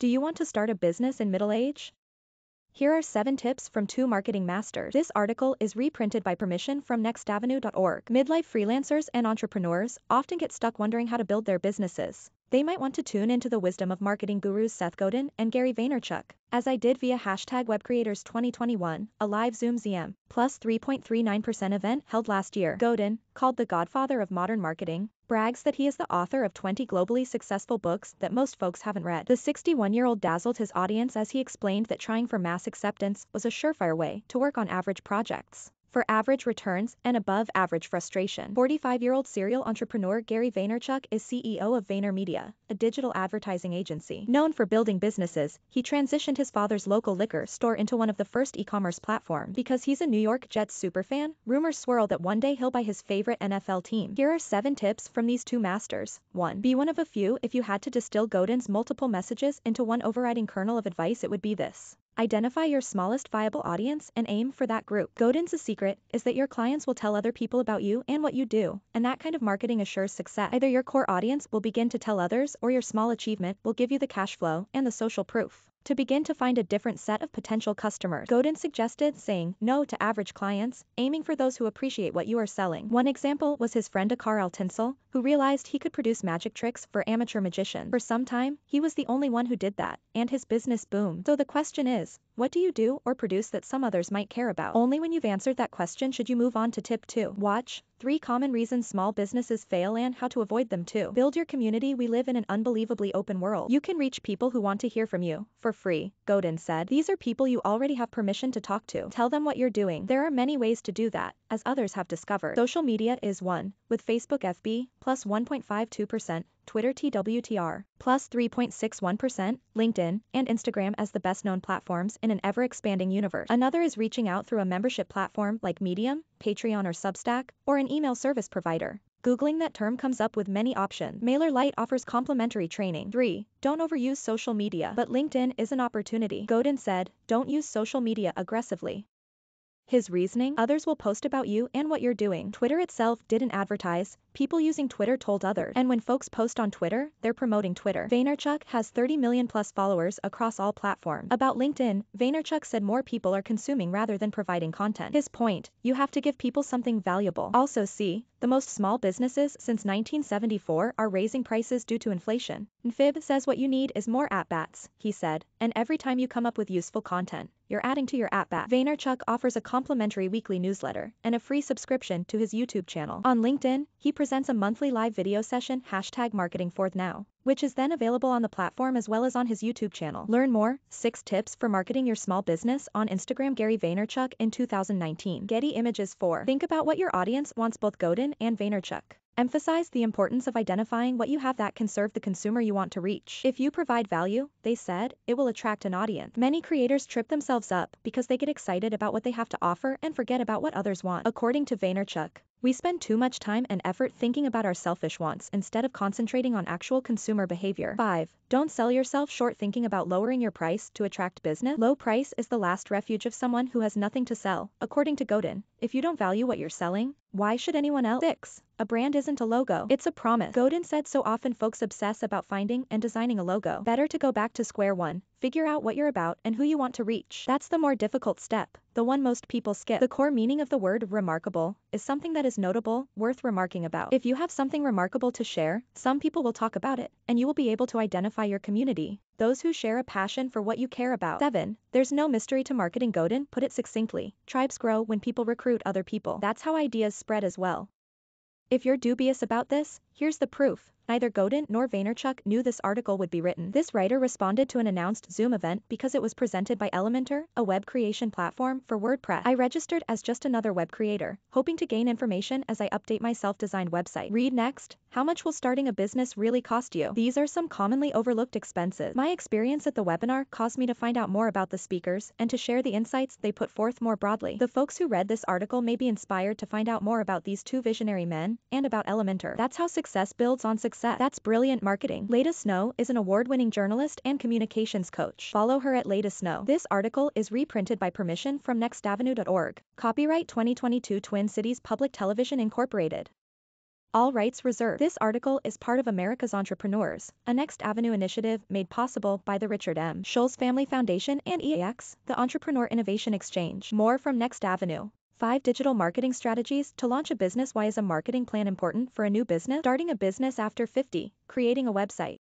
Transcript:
Do you want to start a business in middle age? Here are 7 tips from 2 marketing masters. This article is reprinted by permission from nextavenue.org. Midlife freelancers and entrepreneurs often get stuck wondering how to build their businesses. They might want to tune into the wisdom of marketing gurus Seth Godin and Gary Vaynerchuk, as I did via #WebCreators 2021, a live Zoom ZM plus 3.39% event held last year. Godin, called the godfather of modern marketing, brags that he is the author of 20 globally successful books that most folks haven't read. The 61-year-old dazzled his audience as he explained that trying for mass acceptance was a surefire way to work on average projects for average returns and above average frustration. 45-year-old serial entrepreneur Gary Vaynerchuk is CEO of VaynerMedia, a digital advertising agency. Known for building businesses, he transitioned his father's local liquor store into one of the first e-commerce platforms. Because he's a New York Jets superfan, rumors swirl that one day he'll buy his favorite NFL team. Here are 7 tips from these 2 masters. 1. Be one of a few. If you had to distill Godin's multiple messages into one overriding kernel of advice, it would be this. Identify your smallest viable audience and aim for that group. Godin's secret is that your clients will tell other people about you and what you do, and that kind of marketing assures success. Either your core audience will begin to tell others, or your small achievement will give you the cash flow and the social proof to begin to find a different set of potential customers. Godin suggested saying no to average clients, aiming for those who appreciate what you are selling. One example was his friend Akar Al-Tinsel, who realized he could produce magic tricks for amateur magicians. For some time, he was the only one who did that, and his business boomed. So the question is, what do you do or produce that some others might care about? Only when you've answered that question should you move on to tip 2. Watch 3 common reasons small businesses fail and how to avoid them too. Build your community. We live in an unbelievably open world. You can reach people who want to hear from you for free, Godin said. These are people you already have permission to talk to. Tell them what you're doing. There are many ways to do that, as others have discovered. Social media is one, with Facebook FB plus 1.52%, Twitter TWTR plus 3.61%, LinkedIn, and Instagram as the best-known platforms in an ever-expanding universe. Another is reaching out through a membership platform like Medium, Patreon or Substack, or an email service provider. Googling that term comes up with many options. MailerLite offers complimentary training. 3. Don't overuse social media. But LinkedIn is an opportunity. Godin said, don't use social media aggressively. His reasoning: others will post about you and what you're doing. Twitter itself didn't advertise, people using Twitter told others. And when folks post on Twitter, they're promoting Twitter. Vaynerchuk has 30 million plus followers across all platforms. About LinkedIn, Vaynerchuk said more people are consuming rather than providing content. His point: you have to give people something valuable. Also see, the most small businesses since 1974 are raising prices due to inflation. Fib says what you need is more at-bats, he said, and every time you come up with useful content, you're adding to your at-bat. Vaynerchuk offers a complimentary weekly newsletter and a free subscription to his YouTube channel. On LinkedIn, he presents a monthly live video session #MarketingForThNow, which is then available on the platform as well as on his YouTube channel. Learn more, 6 tips for marketing your small business on Instagram. Gary Vaynerchuk in 2019. Getty Images. 4. Think about what your audience wants. Both Godin and Vaynerchuk emphasize the importance of identifying what you have that can serve the consumer you want to reach. If you provide value, they said, it will attract an audience. Many creators trip themselves up because they get excited about what they have to offer and forget about what others want. According to Vaynerchuk, we spend too much time and effort thinking about our selfish wants instead of concentrating on actual consumer behavior. 5. Don't sell yourself short thinking about lowering your price to attract business. Low price is the last refuge of someone who has nothing to sell. According to Godin, if you don't value what you're selling, why should anyone else? 6. A brand isn't a logo, it's a promise. Godin said so often folks obsess about finding and designing a logo. Better to go back to square one. Figure out what you're about and who you want to reach. That's the more difficult step, the one most people skip. The core meaning of the word remarkable is something that is notable, worth remarking about. If you have something remarkable to share, some people will talk about it, and you will be able to identify your community, those who share a passion for what you care about. 7. There's no mystery to marketing. Godin put it succinctly: tribes grow when people recruit other people. That's how ideas spread as well. If you're dubious about this, here's the proof. Neither Godin nor Vaynerchuk knew this article would be written. This writer responded to an announced Zoom event because it was presented by Elementor, a web creation platform for WordPress. I registered as just another web creator, hoping to gain information as I update my self-designed website. Read next. How much will starting a business really cost you? These are some commonly overlooked expenses. My experience at the webinar caused me to find out more about the speakers and to share the insights they put forth more broadly. The folks who read this article may be inspired to find out more about these 2 visionary men and about Elementor. That's how success builds on success. That's brilliant marketing. Leda Snow is an award-winning journalist and communications coach. Follow her at Leda Snow. This article is reprinted by permission from nextavenue.org. Copyright 2022 Twin Cities Public Television Incorporated. All rights reserved. This article is part of America's Entrepreneurs, a Next Avenue initiative made possible by the Richard M. Schulze Family Foundation and EAX, the Entrepreneur Innovation Exchange. More from Next Avenue. 5 digital marketing strategies to launch a business. Why is a marketing plan important for a new business? Starting a business after 50, creating a website.